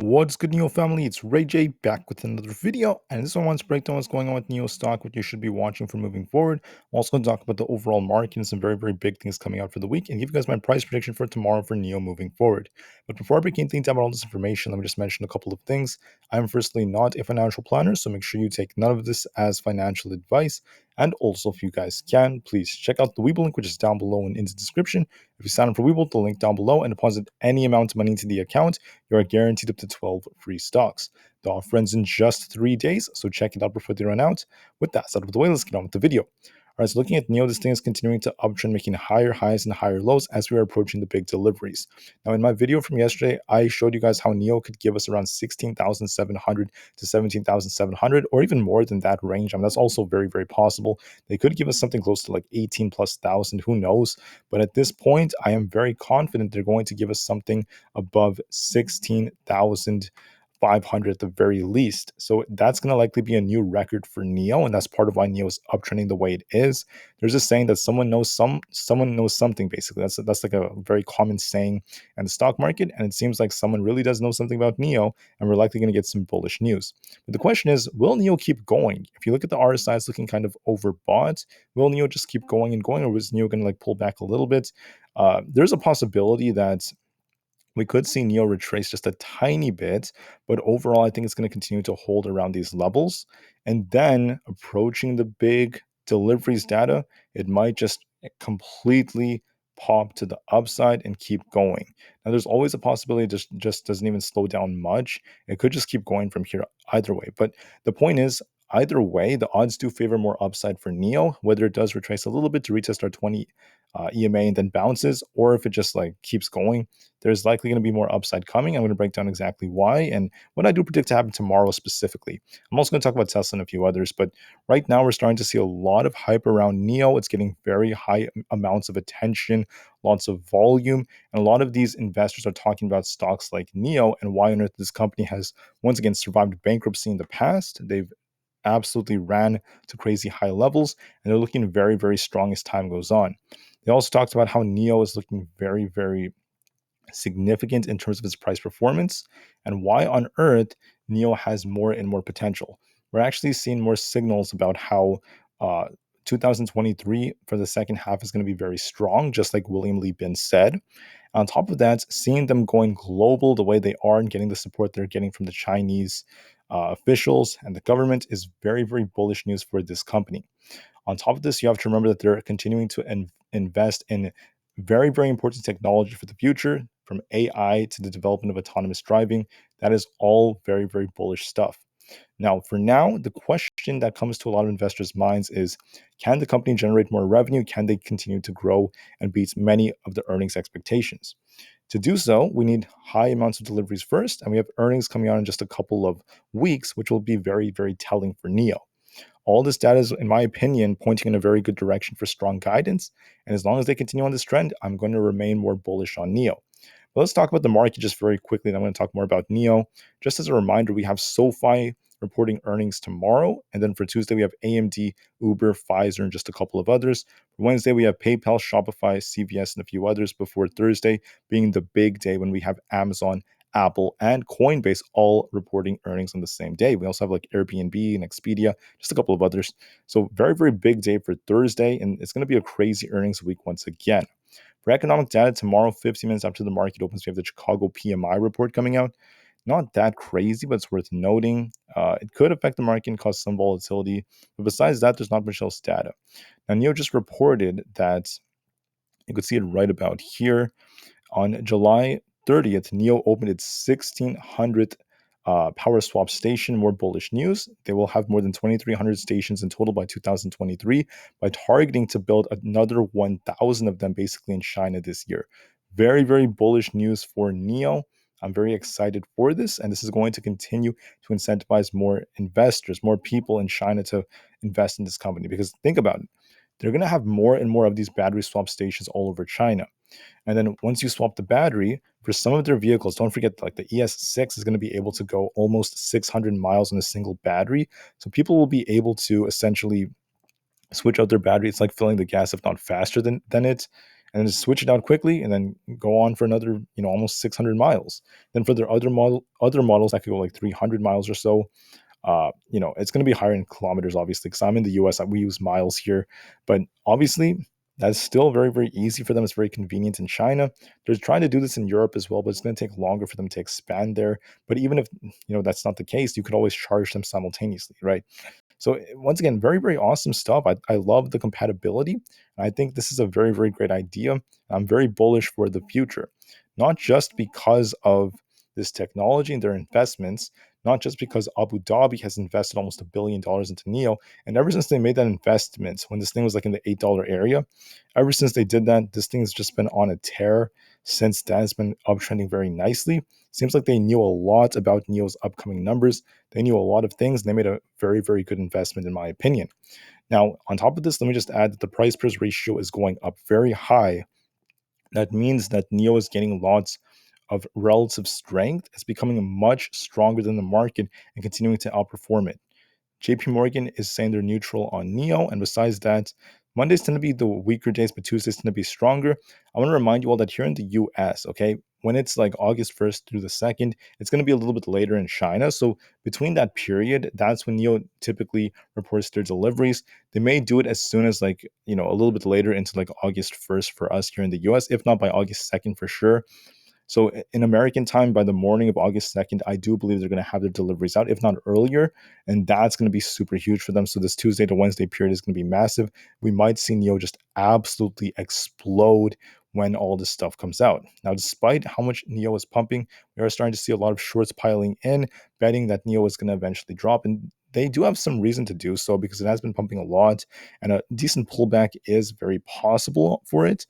What's good, NIO family? It's Rey-Jay back with another video, and this one wants to break down what's going on with NIO stock, what you should be watching for moving forward. I'm also going to talk about the overall market and some very big things coming out for the week, and give you guys my price prediction for tomorrow for NIO moving forward. But before I begin thinking about all this information, let me just mention a couple of things. I'm firstly not a financial planner, so make sure you take none of this as financial advice. And also, if you guys can, please check out the Webull link, which is down below and in the description. If you sign up for Webull, the link down below, and deposit any amount of money into the account, you are guaranteed up to 12 free stocks. The offer ends in just 3 days, so check it out before they run out. With that out of the way, let's get on with the video. All right, so looking at NIO, this thing is continuing to uptrend, making higher highs and higher lows as we are approaching the big deliveries. Now, in my video from yesterday, I showed you guys how NIO could give us around 16,700 to 17,700, or even more than that range. I mean, that's also very possible. They could give us something close to like 18 plus thousand, who knows? But at this point, I am very confident they're going to give us something above 16,500 at the very least. So that's going to likely be a new record for NIO, and that's part of why NIO is uptrending the way it is. There's a saying that someone knows something. Basically, that's like a very common saying in the stock market, and it seems like someone really does know something about NIO, and we're likely going to get some bullish news. But the question is, will NIO keep going? If you look at the RSI, it's looking kind of overbought. Will NIO just keep going and going, or was NIO going to like pull back a little bit? There's a possibility that we could see NIO retrace just a tiny bit, but overall, I think it's going to continue to hold around these levels. And then approaching the big deliveries data, it might just completely pop to the upside and keep going. Now, there's always a possibility it just doesn't even slow down much. It could just keep going from here either way. But the point is, either way, the odds do favor more upside for NIO, whether it does retrace a little bit to retest our 20 EMA and then bounces, or if it just like keeps going, there's likely going to be more upside coming. I'm going to break down exactly why and what I do predict to happen tomorrow specifically. I'm also going to talk about Tesla and a few others, but right now we're starting to see a lot of hype around NIO. It's getting very high amounts of attention, lots of volume, and a lot of these investors are talking about stocks like NIO and why on earth this company has once again survived bankruptcy in the past. They've absolutely ran to crazy high levels, and they're looking very strong as time goes on. They also talked about how NIO is looking very significant in terms of its price performance, and why on earth NIO has more and more potential. We're actually seeing more signals about how 2023 for the second half is going to be very strong, just like William Lee Bin said. On top of that, seeing them going global the way they are and getting the support they're getting from the Chinese officials and the government is very bullish news for this company. On top of this, you have to remember that they're continuing to invest in very important technology for the future, from AI to the development of autonomous driving. That is all very bullish stuff. Now, for now, the question that comes to a lot of investors' minds is, can the company generate more revenue? Can they continue to grow and beat many of the earnings expectations? To do so, we need high amounts of deliveries first, and we have earnings coming out in just a couple of weeks, which will be very telling for NIO. All this data is, in my opinion, pointing in a very good direction for strong guidance. And as long as they continue on this trend, I'm going to remain more bullish on NIO. But let's talk about the market just very quickly. And I'm going to talk more about NIO. Just as a reminder, we have SoFi reporting earnings tomorrow. And then for Tuesday, we have AMD, Uber, Pfizer, and just a couple of others. For Wednesday, we have PayPal, Shopify, CVS, and a few others, before Thursday being the big day when we have Amazon, Apple, and Coinbase all reporting earnings on the same day. We also have like Airbnb and Expedia, just a couple of others. So very big day for Thursday, and it's going to be a crazy earnings week once again. For economic data tomorrow, 15 minutes after the market opens, we have the Chicago PMI report coming out. Not that crazy, but it's worth noting. It could affect the market and cause some volatility. But besides that, there's not much else data. Now, NIO just reported that, you could see it right about here, on July 30th, NIO opened its 1600th power swap station. More bullish news. They will have more than 2,300 stations in total by 2023, by targeting to build another 1,000 of them basically in China this year. Very bullish news for NIO. I'm very excited for this, and this is going to continue to incentivize more investors, more people in China to invest in this company. Because think about it, they're going to have more and more of these battery swap stations all over China. And then once you swap the battery, for some of their vehicles, don't forget, like the ES6 is going to be able to go almost 600 miles on a single battery. So people will be able to essentially switch out their battery. It's like filling the gas, if not faster than it. and then just switch it out quickly and then go on for another, almost 600 miles. Then for their other models that could go like 300 miles or so. It's going to be higher in kilometers, obviously, because I'm in the US. We use miles here, but obviously that's still very, very easy for them. It's very convenient in China. They're trying to do this in Europe as well, but it's going to take longer for them to expand there. But even if that's not the case, you could always charge them simultaneously, right? So once again, very, very awesome stuff. I love the compatibility. I think this is a very, very great idea. I'm very bullish for the future, not just because of this technology and their investments, not just because Abu Dhabi has invested almost $1 billion into NIO. And ever since they made that investment, when this thing was like in the $8 area, ever since they did that, this thing's just been on a tear since then. It's been uptrending very nicely. Seems like they knew a lot about NIO's upcoming numbers. They knew a lot of things, and they made a very, very good investment, in my opinion. Now, on top of this, let me just add that the price price ratio is going up very high. That means that NIO is getting lots of relative strength. It's becoming much stronger than the market and continuing to outperform it. JP Morgan is saying they're neutral on NIO. And besides that, Mondays tend to be the weaker days, but Tuesdays tend to be stronger. I want to remind you all that here in the US, okay, when it's like August 1st through the 2nd, it's going to be a little bit later in China. So between that period, that's when NIO typically reports their deliveries. They may do it as soon as like, a little bit later into like August 1st for us here in the US, if not by August 2nd for sure. So in American time, by the morning of August 2nd, I do believe they're going to have their deliveries out, if not earlier. And that's going to be super huge for them. So this Tuesday to Wednesday period is going to be massive. We might see NIO just absolutely explode when all this stuff comes out. Now, despite how much NIO is pumping, we are starting to see a lot of shorts piling in, betting that NIO is going to eventually drop. And they do have some reason to do so because it has been pumping a lot, and a decent pullback is very possible for it.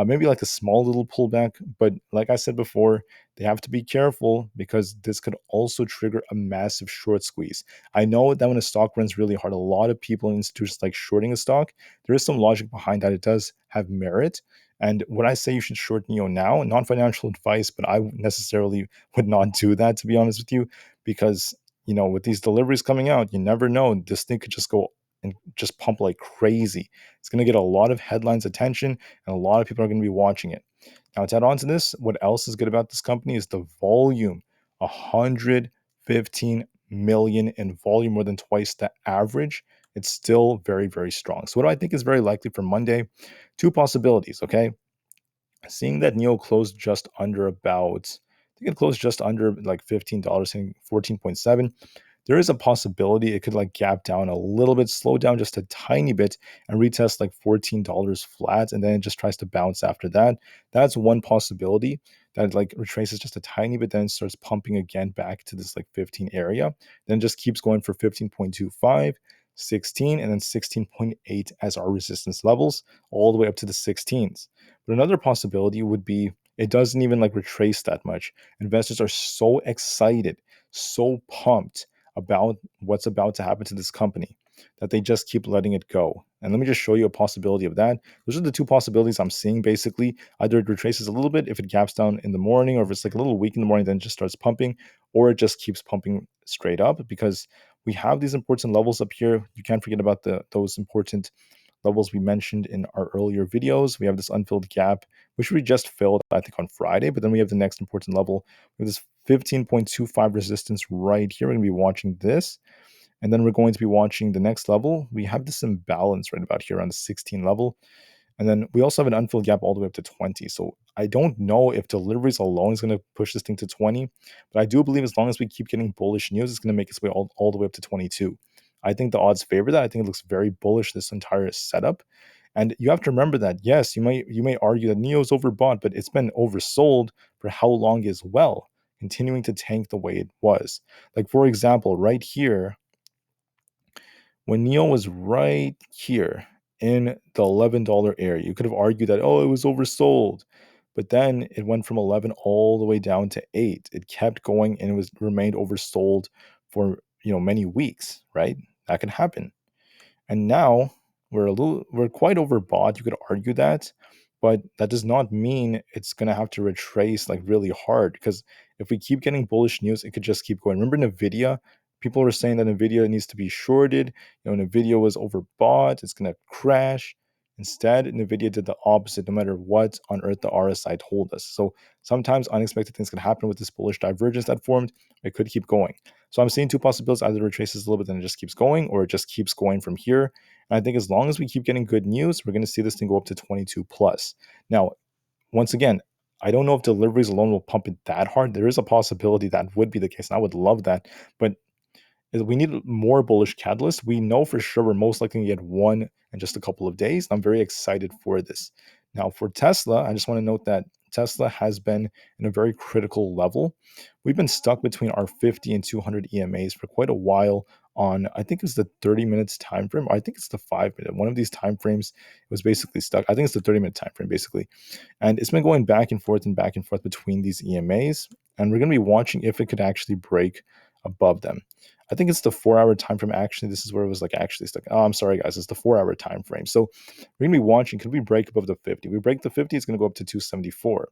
Maybe like a small little pullback, but like I said before, they have to be careful because this could also trigger a massive short squeeze. I know that when a stock runs really hard, a lot of people and institutions like shorting a stock. There is some logic behind that. It does have merit. And when I say you should short NIO now, non-financial advice, but I necessarily would not do that, to be honest with you, because with these deliveries coming out, you never know. This thing could just go and just pump like crazy. It's going to get a lot of headlines attention, and a lot of people are going to be watching it. Now, to add on to this, what else is good about this company is the volume. 115 million in volume, more than twice the average. It's still very, very strong. So what do I think is very likely for Monday? Two possibilities, okay? Seeing that NIO closed just under about, I think it closed just under like $15, saying 14.7. There is a possibility it could like gap down a little bit, slow down just a tiny bit, and retest like $14 flat, and then it just tries to bounce after that. That's one possibility, that it like retraces just a tiny bit, then starts pumping again back to this like 15 area, then just keeps going for 15.25, 16, and then 16.8 as our resistance levels, all the way up to the 16s. But another possibility would be it doesn't even like retrace that much. Investors are so excited, so pumped about what's about to happen to this company that they just keep letting it go. And let me just show you a possibility of that. Those are the two possibilities I'm seeing basically. Either it retraces a little bit if it gaps down in the morning, or if it's like a little weak in the morning, then it just starts pumping, or it just keeps pumping straight up, because we have these important levels up here. You can't forget about those important levels we mentioned in our earlier videos. We have this unfilled gap, which we just filled, I think, on Friday, but then we have the next important level. We have this 15.25 resistance right here. We're going to be watching this. And then we're going to be watching the next level. We have this imbalance right about here on the 16 level. And then we also have an unfilled gap all the way up to 20. So I don't know if deliveries alone is going to push this thing to 20, but I do believe as long as we keep getting bullish news, it's going to make its way all the way up to 22. I think the odds favor that. I think it looks very bullish, this entire setup. And you have to remember that, yes, you may argue that NIO is overbought, but it's been oversold for how long as well, continuing to tank the way it was. Like, for example, right here, when NIO was right here in the $11 area, you could have argued that, oh, it was oversold. But then it went from 11 all the way down to 8. It kept going, and it was remained oversold for many weeks, right? That can happen. And now we're quite overbought. You could argue that, but that does not mean it's gonna have to retrace like really hard, because if we keep getting bullish news, it could just keep going. Remember Nvidia? People were saying that Nvidia needs to be shorted. Nvidia was overbought. It's gonna crash. Instead, Nvidia did the opposite, no matter what on earth the RSI told us. So sometimes unexpected things can happen with this bullish divergence that formed. It could keep going. So I'm seeing two possibilities: either it retraces a little bit and it just keeps going, or it just keeps going from here. And I think as long as we keep getting good news, we're going to see this thing go up to 22 plus. Now, once again, I don't know if deliveries alone will pump it that hard. There is a possibility that would be the case, and I would love that. But is we need more bullish catalyst. We know for sure we're most likely to get one in just a couple of days. I'm very excited for this. Now, for Tesla, I just want to note that Tesla has been in a very critical level. We've been stuck between our 50 and 200 EMAs for quite a while on, I think it's the 30 minutes time frame, or I think it's the 5 minute. One of these time frames was basically stuck. I think it's the 30-minute time frame, basically. And it's been going back and back and forth between these EMAs. And we're going to be watching if it could actually break above them. I think it's the 4 hour time frame. Actually, this is where it was like actually stuck. Oh, I'm sorry, guys. It's the 4 hour time frame. So we're gonna be watching. Could we break above the 50? We break the 50, it's gonna go up to 274.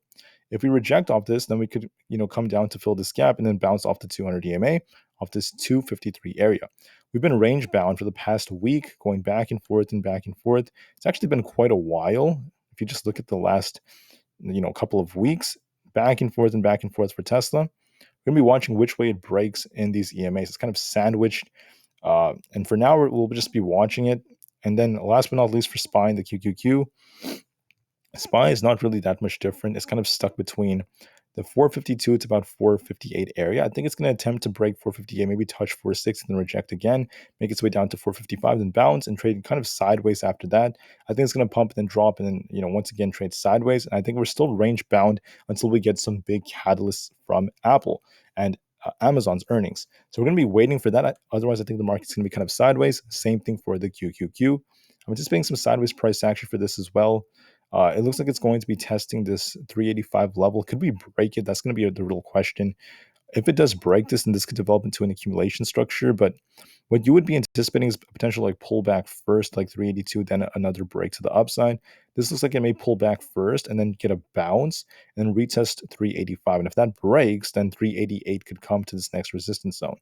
If we reject off this, then we could, come down to fill this gap and then bounce off the 200 EMA, off this 253 area. We've been range bound for the past week, going back and forth and back and forth. It's actually been quite a while. If you just look at the last, couple of weeks, back and forth for Tesla. We're going to be watching which way it breaks in these EMAs. It's kind of sandwiched. And for now, we'll just be watching it. And then last but not least for SPY and the QQQ, SPY is not really that much different. It's kind of stuck between the 452 to about 458 area. I think it's going to attempt to break 458, maybe touch 460, then reject again, make its way down to 455, then bounce and trade kind of sideways after that. I think it's going to pump and then drop and then, once again trade sideways. And I think we're still range bound until we get some big catalysts from Apple and Amazon's earnings. So we're going to be waiting for that. Otherwise, I think the market's going to be kind of sideways. Same thing for the QQQ. I'm anticipating some sideways price action for this as well. It looks like it's going to be testing this 385 level. Could we break it? That's going to be the real question. If it does break this, then this could develop into an accumulation structure. But what you would be anticipating is a potential like pullback first, like 382, then another break to the upside. This looks like it may pull back first and then get a bounce and then retest 385. And if that breaks, then 388 could come to this next resistance zone.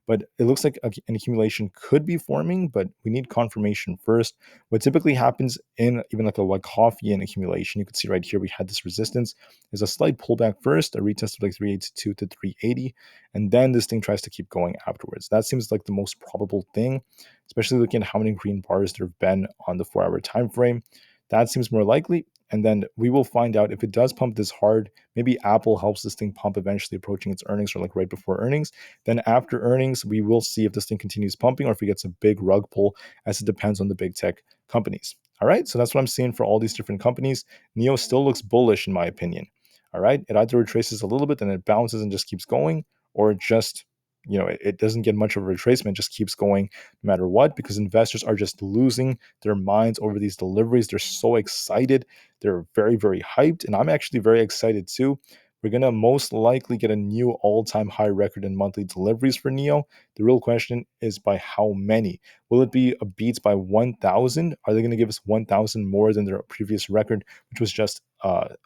But it looks like an accumulation could be forming, but we need confirmation first. What typically happens in even like a Wyckoffean accumulation, you can see right here, we had this resistance, is a slight pullback first, a retest of like 382 to 380, and then this thing tries to keep going afterwards. That seems like the most probable thing, especially looking at how many green bars there have been on the 4 hour time frame. That seems more likely. And then we will find out if it does pump this hard. Maybe Apple helps this thing pump eventually approaching its earnings or like right before earnings. Then after earnings, we will see if this thing continues pumping or if it gets a big rug pull, as it depends on the big tech companies. All right, so that's what I'm seeing for all these different companies. NIO still looks bullish in my opinion. All right, it either retraces a little bit, then it bounces and just keeps going, or it just it doesn't get much of a retracement, just keeps going no matter what, because investors are just losing their minds over these deliveries. They're so excited. They're very, very hyped. And I'm actually very excited too. We're going to most likely get a new all-time high record in monthly deliveries for NIO. The real question is by how many? Will it be a beat by 1,000? Are they going to give us 1,000 more than their previous record, which was just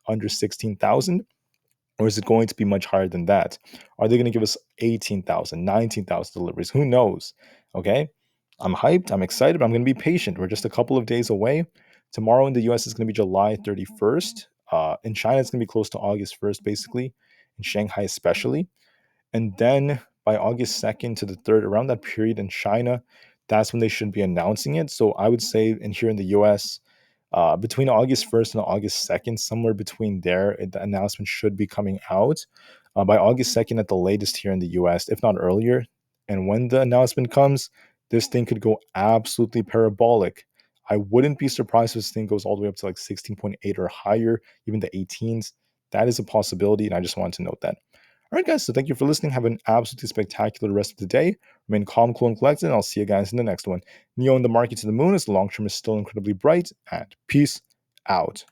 under 16,000? Or is it going to be much higher than that? Are they going to give us 18,000, 19,000 deliveries? Who knows? Okay. I'm hyped. I'm excited, but I'm going to be patient. We're just a couple of days away. Tomorrow in the US is going to be July 31st. In China, it's going to be close to August 1st, basically. In Shanghai, especially. And then by August 2nd to the 3rd, around that period in China, that's when they should be announcing it. So I would say, and here in the US, between August 1st and August 2nd, somewhere between there, the announcement should be coming out by August 2nd at the latest here in the US, if not earlier. And when the announcement comes, this thing could go absolutely parabolic. I wouldn't be surprised if this thing goes all the way up to like 16.8 or higher, even the 18s. That is a possibility, and I just wanted to note that. All right, guys, so thank you for listening. Have an absolutely spectacular rest of the day. Remain calm, cool, and collected, and I'll see you guys in the next one. NIO in the market to the moon as the long term is still incredibly bright, and peace out.